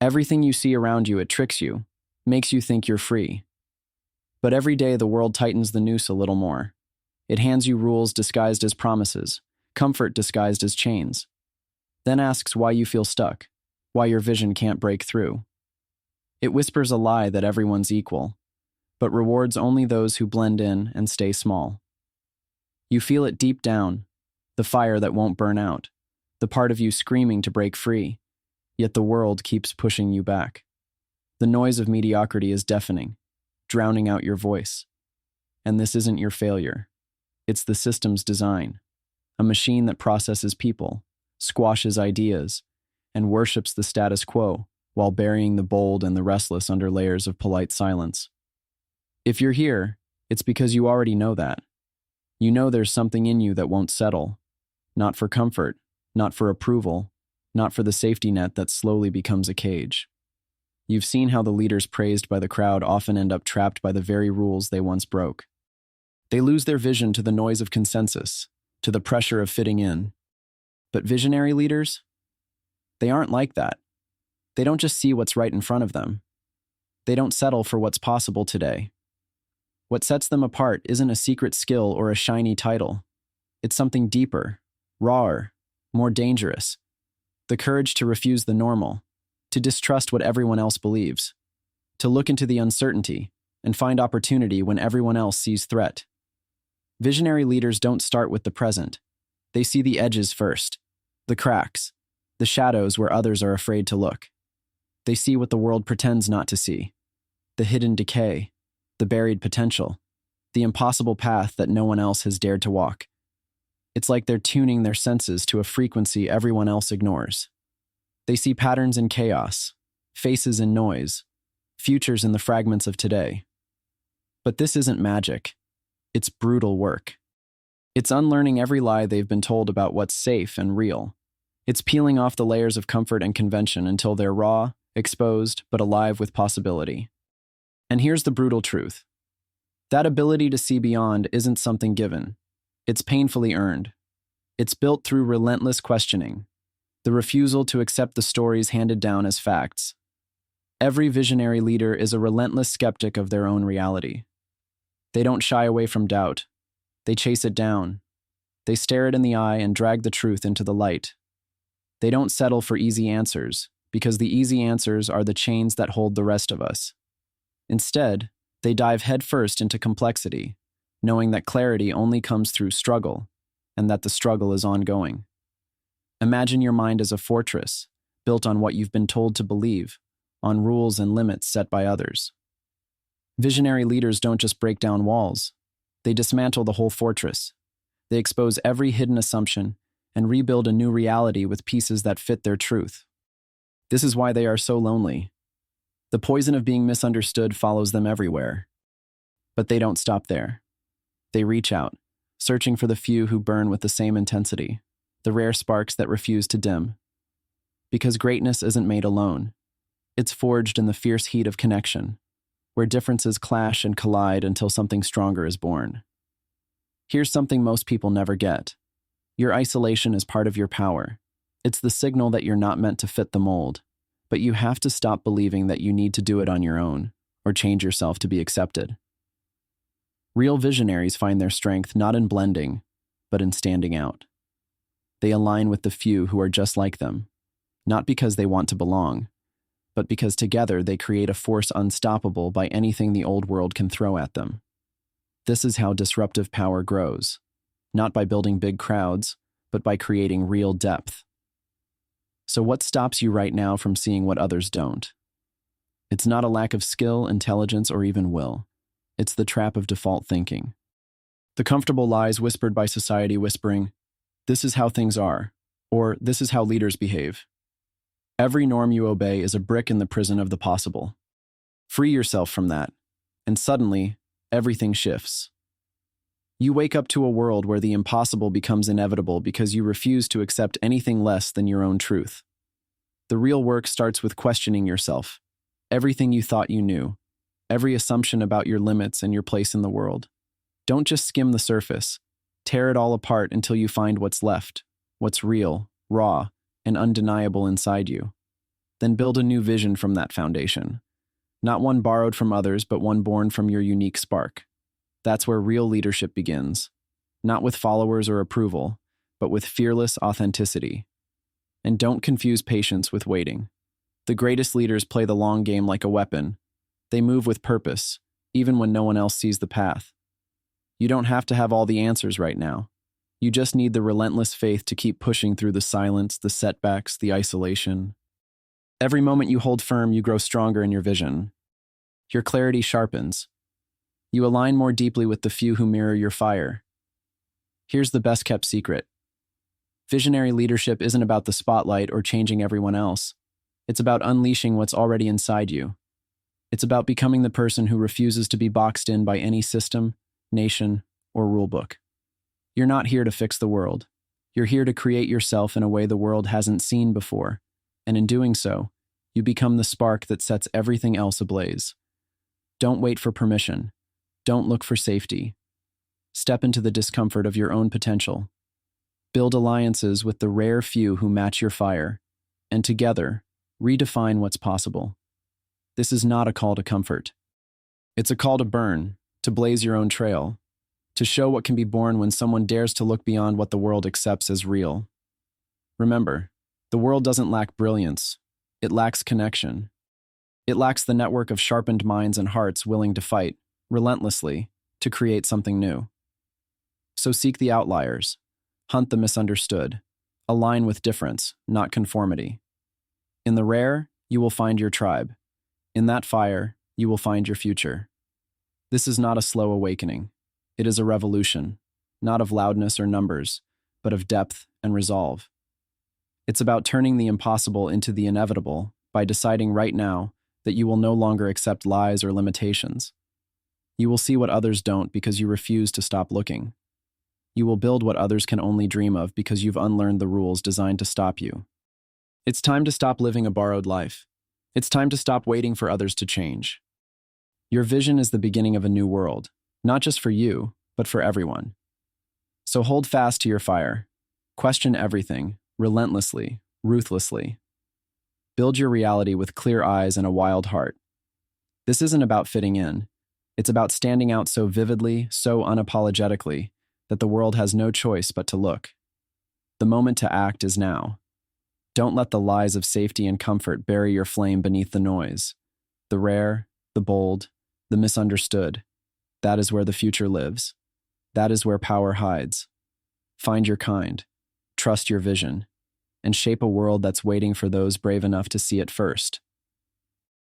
Everything you see around you, it tricks you, makes you think you're free. But every day the world tightens the noose a little more. It hands you rules disguised as promises, comfort disguised as chains. Then asks why you feel stuck, why your vision can't break through. It whispers a lie that everyone's equal, but rewards only those who blend in and stay small. You feel it deep down, the fire that won't burn out, the part of you screaming to break free, yet the world keeps pushing you back. The noise of mediocrity is deafening, drowning out your voice. And this isn't your failure. It's the system's design, a machine that processes people, squashes ideas, and worships the status quo while burying the bold and the restless under layers of polite silence. If you're here, it's because you already know that. You know there's something in you that won't settle, not for comfort, not for approval, not for the safety net that slowly becomes a cage. You've seen how the leaders praised by the crowd often end up trapped by the very rules they once broke. They lose their vision to the noise of consensus, to the pressure of fitting in. But visionary leaders? They aren't like that. They don't just see what's right in front of them. They don't settle for what's possible today. What sets them apart isn't a secret skill or a shiny title. It's something deeper, rawer, more dangerous. The courage to refuse the normal, to distrust what everyone else believes, to look into the uncertainty and find opportunity when everyone else sees threat. Visionary leaders don't start with the present. They see the edges first, the cracks, the shadows where others are afraid to look. They see what the world pretends not to see, the hidden decay, the buried potential, the impossible path that no one else has dared to walk. It's like they're tuning their senses to a frequency everyone else ignores. They see patterns in chaos, faces in noise, futures in the fragments of today. But this isn't magic. It's brutal work. It's unlearning every lie they've been told about what's safe and real. It's peeling off the layers of comfort and convention until they're raw, exposed, but alive with possibility. And here's the brutal truth. That ability to see beyond isn't something given. It's painfully earned. It's built through relentless questioning, the refusal to accept the stories handed down as facts. Every visionary leader is a relentless skeptic of their own reality. They don't shy away from doubt. They chase it down. They stare it in the eye and drag the truth into the light. They don't settle for easy answers, because the easy answers are the chains that hold the rest of us. Instead, they dive headfirst into complexity, knowing that clarity only comes through struggle, and that the struggle is ongoing. Imagine your mind as a fortress, built on what you've been told to believe, on rules and limits set by others. Visionary leaders don't just break down walls. They dismantle the whole fortress. They expose every hidden assumption and rebuild a new reality with pieces that fit their truth. This is why they are so lonely. The poison of being misunderstood follows them everywhere. But they don't stop there. They reach out, searching for the few who burn with the same intensity, the rare sparks that refuse to dim. Because greatness isn't made alone. It's forged in the fierce heat of connection, where differences clash and collide until something stronger is born. Here's something most people never get. Your isolation is part of your power. It's the signal that you're not meant to fit the mold, but you have to stop believing that you need to do it on your own or change yourself to be accepted. Real visionaries find their strength not in blending, but in standing out. They align with the few who are just like them, not because they want to belong, but because together they create a force unstoppable by anything the old world can throw at them. This is how disruptive power grows, not by building big crowds, but by creating real depth. So what stops you right now from seeing what others don't? It's not a lack of skill, intelligence, or even will. It's the trap of default thinking. The comfortable lies whispered by society whispering, "This is how things are," or "This is how leaders behave." Every norm you obey is a brick in the prison of the possible. Free yourself from that, and suddenly, everything shifts. You wake up to a world where the impossible becomes inevitable because you refuse to accept anything less than your own truth. The real work starts with questioning yourself, everything you thought you knew, every assumption about your limits and your place in the world. Don't just skim the surface. Tear it all apart until you find what's left, what's real, raw, and undeniable inside you. Then build a new vision from that foundation. Not one borrowed from others, but one born from your unique spark. That's where real leadership begins. Not with followers or approval, but with fearless authenticity. And don't confuse patience with waiting. The greatest leaders play the long game like a weapon. They move with purpose, even when no one else sees the path. You don't have to have all the answers right now. You just need the relentless faith to keep pushing through the silence, the setbacks, the isolation. Every moment you hold firm, you grow stronger in your vision. Your clarity sharpens. You align more deeply with the few who mirror your fire. Here's the best-kept secret. Visionary leadership isn't about the spotlight or changing everyone else. It's about unleashing what's already inside you. It's about becoming the person who refuses to be boxed in by any system, nation, or rulebook. You're not here to fix the world. You're here to create yourself in a way the world hasn't seen before. And in doing so, you become the spark that sets everything else ablaze. Don't wait for permission. Don't look for safety. Step into the discomfort of your own potential. Build alliances with the rare few who match your fire, and together, redefine what's possible. This is not a call to comfort. It's a call to burn, to blaze your own trail, to show what can be born when someone dares to look beyond what the world accepts as real. Remember, the world doesn't lack brilliance. It lacks connection. It lacks the network of sharpened minds and hearts willing to fight, relentlessly, to create something new. So seek the outliers. Hunt the misunderstood. Align with difference, not conformity. In the rare, you will find your tribe. In that fire, you will find your future. This is not a slow awakening. It is a revolution, not of loudness or numbers, but of depth and resolve. It's about turning the impossible into the inevitable by deciding right now that you will no longer accept lies or limitations. You will see what others don't because you refuse to stop looking. You will build what others can only dream of because you've unlearned the rules designed to stop you. It's time to stop living a borrowed life. It's time to stop waiting for others to change. Your vision is the beginning of a new world, not just for you, but for everyone. So hold fast to your fire. Question everything, relentlessly, ruthlessly. Build your reality with clear eyes and a wild heart. This isn't about fitting in. It's about standing out so vividly, so unapologetically, that the world has no choice but to look. The moment to act is now. Don't let the lies of safety and comfort bury your flame beneath the noise. The rare, the bold, the misunderstood. That is where the future lives. That is where power hides. Find your kind, trust your vision, and shape a world that's waiting for those brave enough to see it first.